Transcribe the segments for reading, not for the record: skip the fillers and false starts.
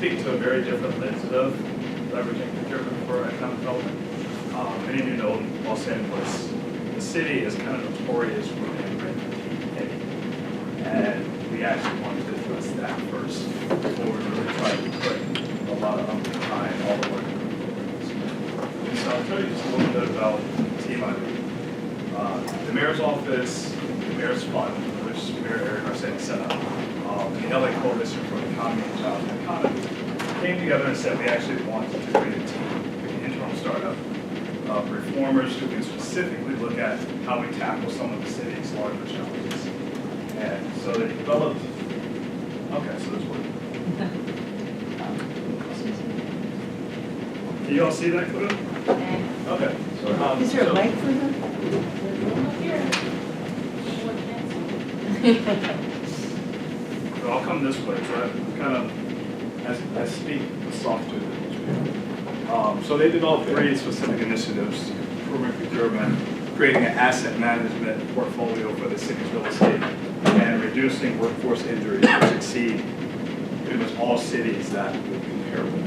speak to a very different lens of leveraging procurement for economic development. Many of you know Los Angeles, the city is kind of notorious for immigrant hate, and we actually wanted to address that first before we really tried to put a lot of them behind all the work in the programs. And so I'll tell you just a little bit about the team I lead. The mayor's office, the mayor's fund, which Mayor Eric Garcetti set up, and the LA Coalition for the Economy and Jobs and Economy came together and said we actually wanted to create a team, an internal startup of reformers who can specifically look at how we tackle some of the city's larger challenges. And so they developed, okay, so this works. Can you all see that clearly? Okay. Is there a mic for them? So I'll come this way, so I kind of, I speak the software. So they developed 3 specific initiatives: improving procurement, creating an asset management portfolio for the city's real estate, and reducing workforce injuries, which exceed pretty much all cities that we compare with.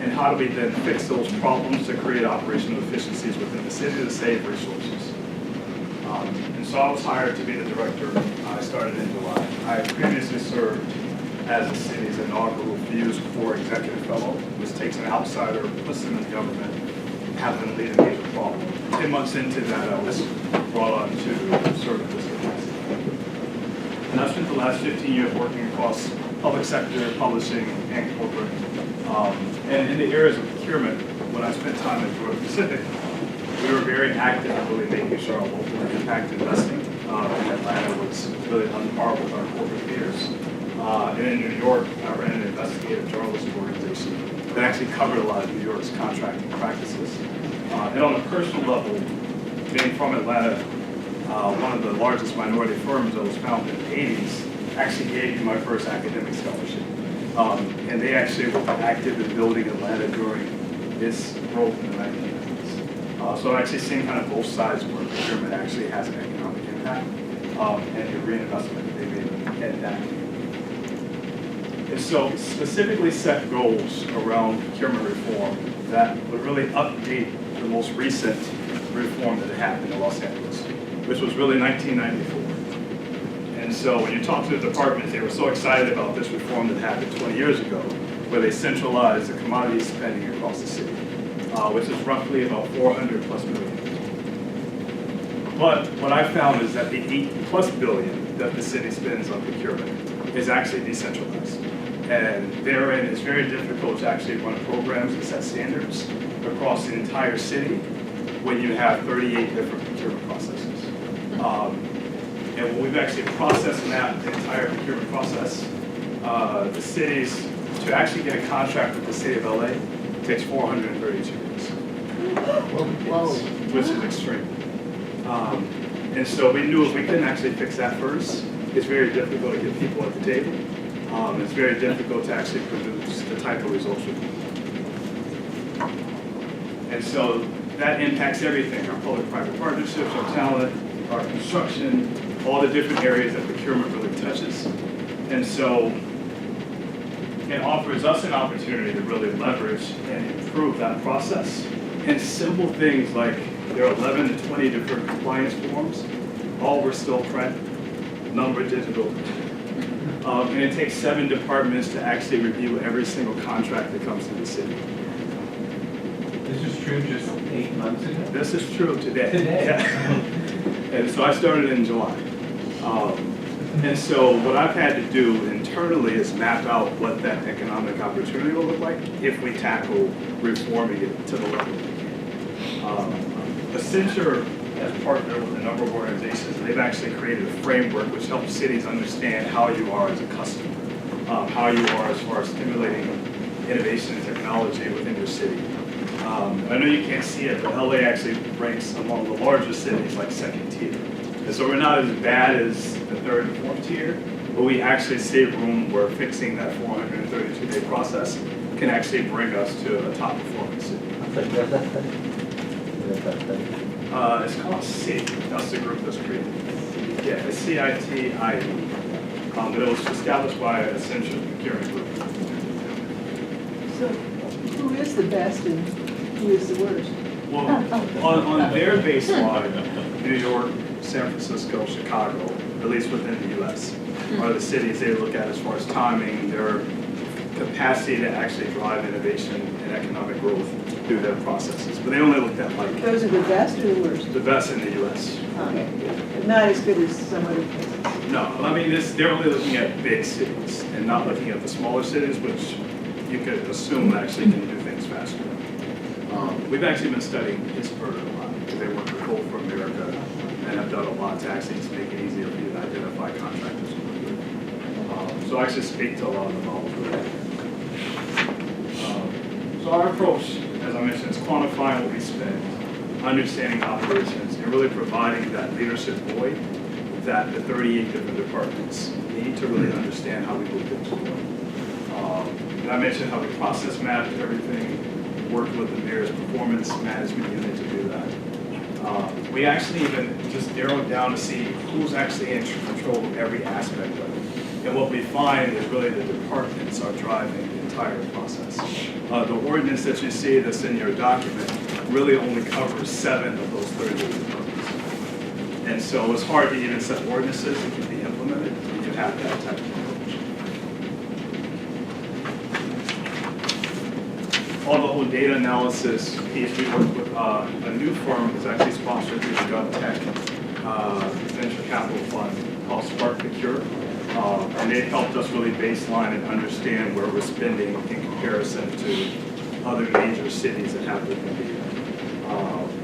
And how do we then fix those problems to create operational efficiencies within the city to save resources? And so I was hired to be the director. I started in July. I previously served as the city's inaugural Fuse Core Executive Fellow, which takes an outsider, puts them in government, have them lead a major problem. 10 months into that, I was brought on to serve in this capacity. And I've spent the last 15 years working across public sector, publishing, and corporate. And in the areas of procurement, when I spent time in Georgia Pacific, we were very active in really making sure our local impact investing in Atlanta was really on par with our corporate peers. And in New York, I ran an investigative journalism organization that actually covered a lot of New York's contracting practices. And on a personal level, being from Atlanta, one of the largest minority firms that was founded in the 80s actually gave me my first academic scholarship. And they actually were active in building Atlanta during its growth in the 1990s. So I've actually seen kind of both sides where procurement actually has an economic impact and the reinvestment that they made at that. And so specifically set goals around procurement reform that would really update the most recent reform that had happened in Los Angeles, which was really 1994. And so when you talk to the department, they were so excited about this reform that happened 20 years ago, where they centralized the commodity spending across the city, which is roughly about $400+ million. But what I found is that the $8+ billion that the city spends on procurement is actually decentralized. And therein, it's very difficult to actually run programs and set standards across the entire city when you have 38 different procurement processes. And when we've actually processed mapped the entire procurement process, the cities, to actually get a contract with the city of LA, takes 432 days. Which is extreme. And so we knew if we couldn't actually fix that first, it's very difficult to get people at the table. It's very difficult to actually produce the type of results we need. And so that impacts everything: our public-private partnerships, our talent, our construction, all the different areas that procurement really touches. And so it offers us an opportunity to really leverage and improve that process. And simple things like there are 11 to 20 different compliance forms. All were still print, none were digital. And it takes 7 departments to actually review every single contract that comes to the city. This is true just 8 months ago? This is true today. Today? Yeah. And so I started in July. And so what I've had to do internally is map out what that economic opportunity will look like if we tackle reforming it to the level we can. Accenture has partnered with a number of organizations. They've actually created a framework which helps cities understand how you are as a customer, how you are as far as stimulating innovation and technology within your city. I know you can't see it, but LA actually ranks among the largest cities, like 2nd tier. And so we're not as bad as the 3rd and 4th tier, but we actually see room where fixing that 432-day process can actually bring us to a top performing city. It's called CITIE. That's the group that's created. Yeah, it's CITIE. But it was established by Accenture Procurement Group. So who is the best and who is the worst? Well, on their baseline, New York, San Francisco, Chicago, at least within the US, are the cities they look at as far as timing, their capacity to actually drive innovation and economic growth through their processes. But they only looked at like Those are the best or the worst? the best in the US. Okay, but not as good as some other places. No, I mean, they're only looking at big cities and not looking at the smaller cities, which you could assume actually can do things faster. We've actually been studying Pittsburgh a lot because they work with Coal for America and have done a lot to actually just make it easier for you to identify contractors. So I actually speak to a lot of the models with that. So our approach, as I mentioned, is quantifying what we spend, understanding operations, and really providing that leadership void that the 38 different departments need to really understand how we move things forward. And I mentioned how we process map everything, worked with the mayor's performance management unit to do that. We actually even just narrowed down to see who's actually in control of every aspect of it. And what we find is really the departments are driving the entire process. The ordinance that you see that's in your document really only covers 7 of those 38 departments. And so it's hard to even set ordinances that can be implemented when you have that type of approach. On the whole data analysis piece, we work with a new firm that's actually sponsored through the GovTech venture capital fund called Spark Procure. And they helped us really baseline and understand where we're spending in comparison to other major cities that have the data.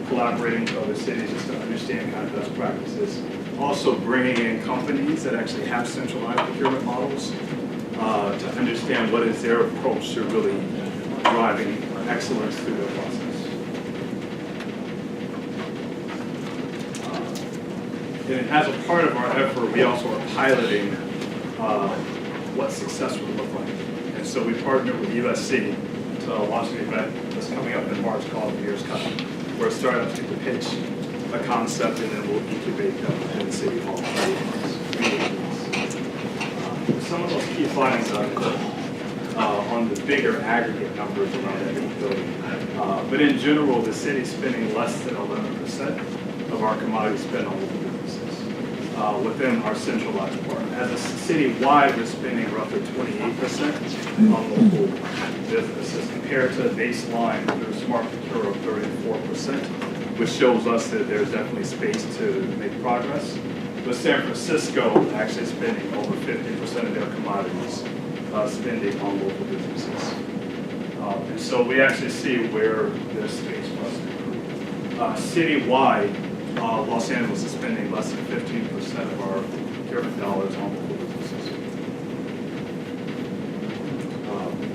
Collaborating with other cities just to understand kind of best practices. Also bringing in companies that actually have centralized procurement models to understand what is their approach to really driving excellence through their process. And as a part of our effort, we also are piloting what success would look like. And so we partnered with USC to launch an event that's coming up in March called the Year's Cup, where startups get to pitch a concept and then we'll incubate them within City Hall. Some of those key findings on the bigger aggregate numbers around that building. But in general, the city's spending less than 11% of our commodity spend on local businesses within our centralized part. As a city-wide, we're spending roughly 28% on local businesses compared to the baseline through Smart Procure of 34%, which shows us that there's definitely space to make progress. But San Francisco is actually spending over 50% of their commodities spending on local businesses. And so we actually see where there's space for us to improve. Citywide, Los Angeles is spending less than 15% of our procurement dollars on local businesses.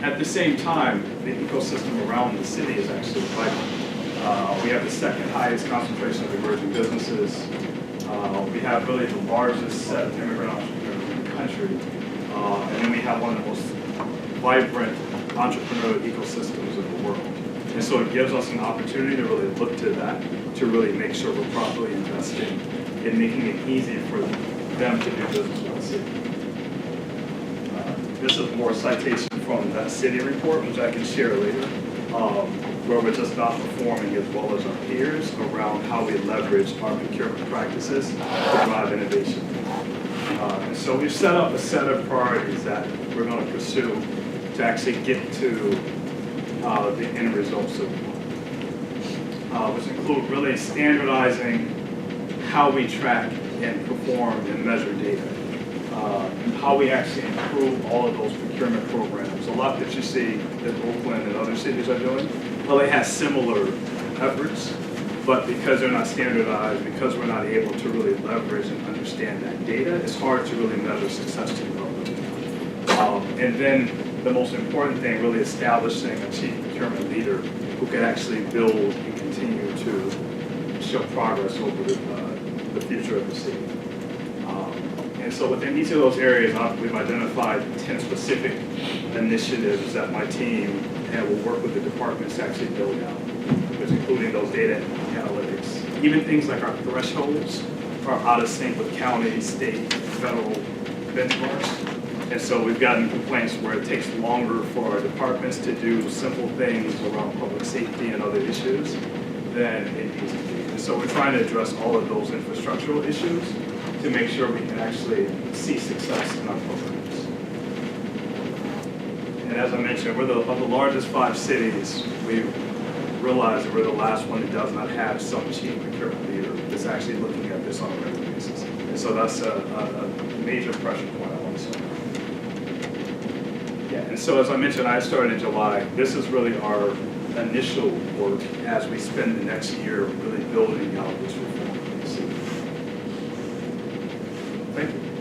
At the same time, the ecosystem around the city is actually vibrant. We have the second highest concentration of emerging businesses. We have really the largest set of immigrant entrepreneurs in the country. And then we have one of the most vibrant entrepreneurial ecosystems in the world. And so it gives us an opportunity to really look to that, to really make sure we're properly investing in making it easy for them to do business with the city. This is more citation from that city report, which I can share later, where we're just not performing as well as our peers around how we leverage our procurement practices to drive innovation. And so we've set up a set of priorities that we're going to pursue to actually get to the end results that we want, which include really standardizing how we track and perform and measure data, and how we actually improve all of those procurement programs. A lot that you see that Oakland and other cities are doing, well, they have similar efforts, but because they're not standardized, because we're not able to really leverage and understand that data, it's hard to really measure success to development. And then the most important thing, really establishing a chief procurement leader who can actually build and continue to show progress over the future of the city. And so within each of those areas, we've identified 10 specific initiatives that my team will work with the departments to actually build out, which including those data analytics. Even things like our thresholds are out of sync with county, state, federal benchmarks. And so we've gotten complaints where it takes longer for our departments to do simple things around public safety and other issues than it needs to be. And so we're trying to address all of those infrastructural issues to make sure we can actually see success in our programs. And as I mentioned, of the largest 5 cities, we've realized that we're the last one that does not have some chief procurement leader that's actually looking at this on a regular basis. And so that's a major pressure point I want to start. Yeah, and so as I mentioned, I started in July. This is really our initial work as we spend the next year really building out this reform. Thank you.